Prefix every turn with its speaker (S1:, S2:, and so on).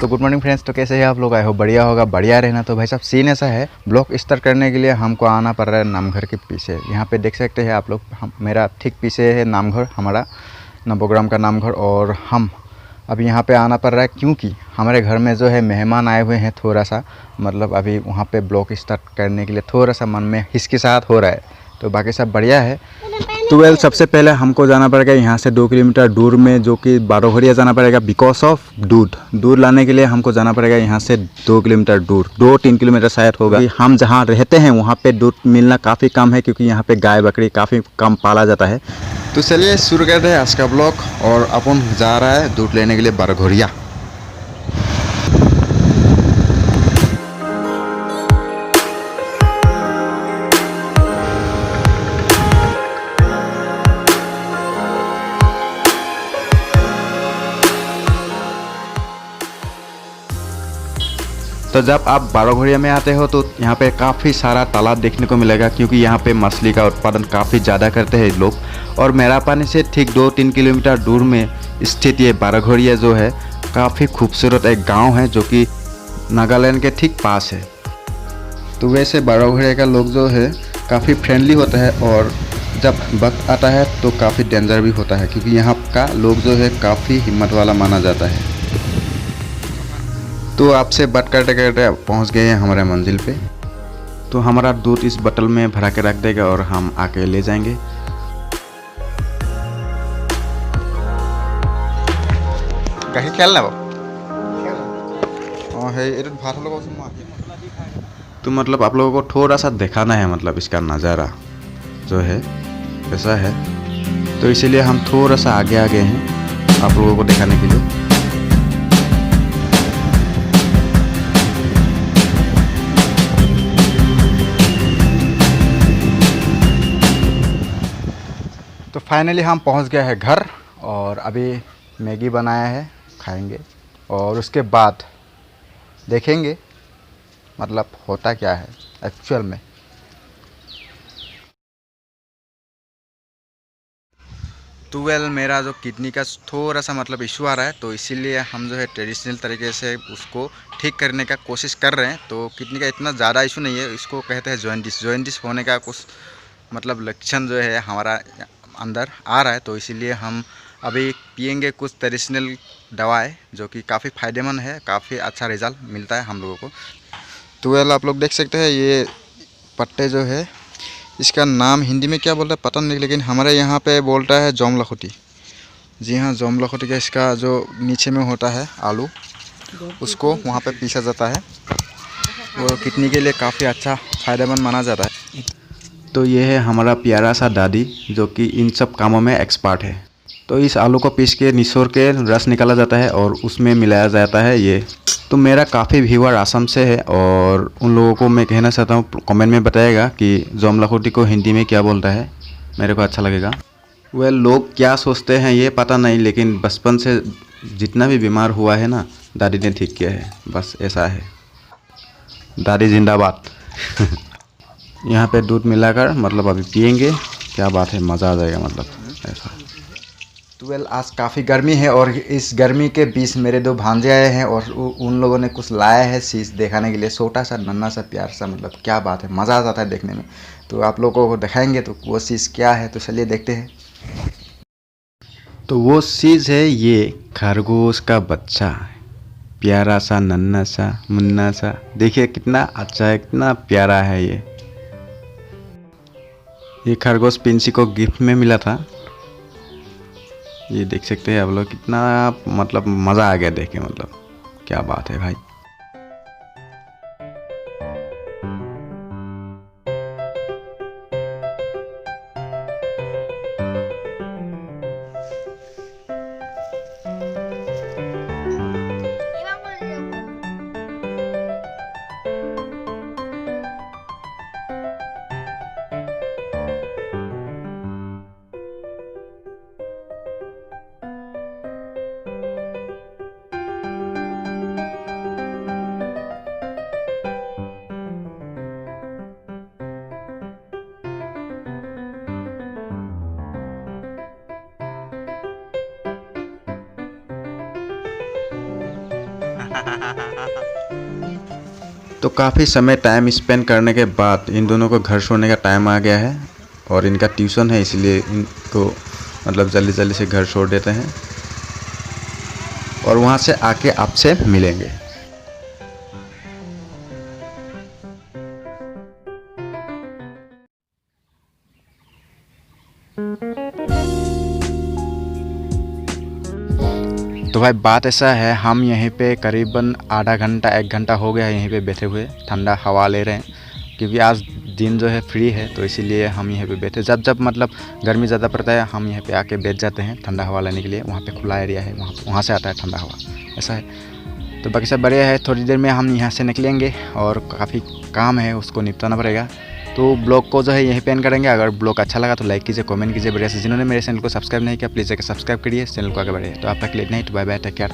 S1: Good morning friends. तो कैसे हैं आप लोग? आई होप बढ़िया होगा, बढ़िया रहना। तो भाई साहब सीन ऐसा है, ब्लॉग स्टार्ट करने के लिए हमको आना पड़ रहा है नामघर के पीछे। यहाँ पे देख सकते हैं आप लोग, मेरा ठीक पीछे है नामघर, हमारा नवोग्राम का नामघर। और हम अभी यहाँ पे आना पड़ रहा है क्योंकि हमारे घर में जो है मेहमान आए हुए हैं। थोड़ा सा मतलब अभी वहाँ पे ब्लॉग स्टार्ट करने के लिए थोड़ा सा मन में हिचकिचाहट हो रहा है। तो बाकी सब बढ़िया है। तो सबसे पहले हमको जाना पड़ेगा यहाँ से 2 किलोमीटर दूर में, जो कि बारोघरिया जाना पड़ेगा। बिकॉज ऑफ दूध लाने के लिए हमको जाना पड़ेगा यहाँ से 2 किलोमीटर दूर, 2-3 किलोमीटर शायद होगा। हम जहाँ रहते हैं वहाँ पे दूध मिलना काफ़ी कम है, क्योंकि यहाँ पे गाय बकरी काफ़ी कम पाला जाता है। तो चलिए शुरू करते हैं आज का ब्लॉग। और अपन जा रहा है दूध लेने के लिए बारोघरिया। तो जब आप बारोघरिया में आते हो तो यहाँ पे काफ़ी सारा तालाब देखने को मिलेगा, क्योंकि यहाँ पे मछली का उत्पादन काफ़ी ज़्यादा करते हैं लोग। और मेरापानी से ठीक 2-3 किलोमीटर दूर में स्थित ये बारोघरिया जो है काफ़ी खूबसूरत एक गांव है, जो कि नागालैंड के ठीक पास है। तो वैसे बारोघरिया का लोग जो है काफ़ी फ्रेंडली होता है, और जब वक्त आता है तो काफ़ी डेंजर भी होता है, क्योंकि यहाँ का लोग जो है काफ़ी हिम्मत वाला माना जाता है। तो आपसे बात करते करते पहुंच गए हैं हमारे मंजिल पे। तो हमारा दूध इस बोतल में भरा के रख देगा और हम आके ले जाएंगे। गाड़ी खेल ना तो मतलब आप लोगों को थोड़ा सा दिखाना है, मतलब इसका नज़ारा जो है ऐसा है। तो इसीलिए हम थोड़ा सा आगे आ गए हैं आप लोगों को दिखाने के लिए। तो फाइनली हम पहुंच गए हैं घर, और अभी मैगी बनाया है, खाएंगे। और उसके बाद देखेंगे मतलब होता क्या है एक्चुअल में। तो मेरा जो किडनी का थोड़ा सा मतलब इशू आ रहा है, तो इसीलिए हम जो है ट्रेडिशनल तरीके से उसको ठीक करने का कोशिश कर रहे हैं। तो किडनी का इतना ज़्यादा इशू नहीं है, इसको कहते हैं जॉइंटिस होने का कुछ मतलब लक्षण जो है हमारा अंदर आ रहा है। तो इसीलिए हम अभी पिएंगे कुछ ट्रेडिशनल दवाएं, जो कि काफ़ी फ़ायदेमंद है, काफ़ी अच्छा रिज़ल्ट मिलता है हम लोगों को। तो आप लोग देख सकते हैं ये पट्टे जो है, इसका नाम हिंदी में क्या बोलता है पता नहीं, लेकिन हमारे यहाँ पे बोलता है जोम लखोटी। जी हाँ, जोम लखोटी का इसका जो नीचे में होता है आलू, उसको वहाँ पे पीसा जाता है। वो किडनी के लिए काफ़ी अच्छा फ़ायदेमंद माना जाता है। तो ये है हमारा प्यारा सा दादी, जो कि इन सब कामों में एक्सपर्ट है। तो इस आलू को पीस के निचोड़ के रस निकाला जाता है और उसमें मिलाया जाता है ये। तो मेरा काफ़ी व्यूअर आसाम से है, और उन लोगों को मैं कहना चाहता हूँ कमेंट में बताइएगा कि जोम लखोटी को हिंदी में क्या बोलता है, मेरे को अच्छा लगेगा। लोग क्या सोचते हैं ये पता नहीं, लेकिन बचपन से जितना भी बीमार हुआ है ना, दादी ने ठीक किया है, बस ऐसा है। दादी जिंदाबाद। यहाँ पे दूध मिलाकर मतलब अभी पियेंगे, क्या बात है, मज़ा आ जाएगा मतलब ऐसा। तो आज काफ़ी गर्मी है, और इस गर्मी के बीच मेरे 2 भांजे आए हैं, और उन लोगों ने कुछ लाया है चीज़ दिखाने के लिए, छोटा सा नन्हा सा प्यार सा, मतलब क्या बात है, मज़ा आ जाता है देखने में। तो आप लोगों को दिखाएंगे तो वो चीज़ क्या है, तो चलिए देखते हैं। तो वो चीज़ है ये खरगोश का बच्चा, प्यारा सा नन्हा सा मुन्ना सा, देखिए कितना अच्छा है, कितना प्यारा है ये खरगोश पिंसी को गिफ्ट में मिला था। ये देख सकते हैं आप लोग, कितना मतलब मज़ा आ गया देख के, मतलब क्या बात है भाई। तो काफ़ी समय टाइम स्पेंड करने के बाद इन दोनों को घर छोड़ने का टाइम आ गया है और इनका ट्यूशन है, इसलिए इनको मतलब जल्दी जल्दी से घर छोड़ देते हैं और वहाँ से आके आपसे मिलेंगे। तो भाई बात ऐसा है, हम यहीं पे करीबन आधा घंटा 1 घंटा हो गया है यहीं पे बैठे हुए, ठंडा हवा ले रहे हैं क्योंकि आज दिन जो है फ्री है, तो इसीलिए हम यहीं पे बैठे। जब जब मतलब गर्मी ज़्यादा पड़ता है हम यहीं पे आके बैठ जाते हैं ठंडा हवा लेने के लिए। वहाँ पे खुला एरिया है, वहाँ से आता है ठंडा हवा, ऐसा है। तो बाकी सब बढ़िया है। थोड़ी देर में हम यहाँ से निकलेंगे और काफ़ी काम है उसको निपटाना पड़ेगा। तो ब्लॉग को जो है यहीं पे एंड करेंगे। अगर ब्लॉग अच्छा लगा तो लाइक कीजिए, कमेंट कीजिए बढ़िया से। जिन्होंने मेरे चैनल को सब्सक्राइब नहीं किया प्लीज़ जाकर सब्सक्राइब करिए, चैनल को आगे बढ़िए। तो आप तक के लिए नहीं, तो बाय बाय, टेक केयर।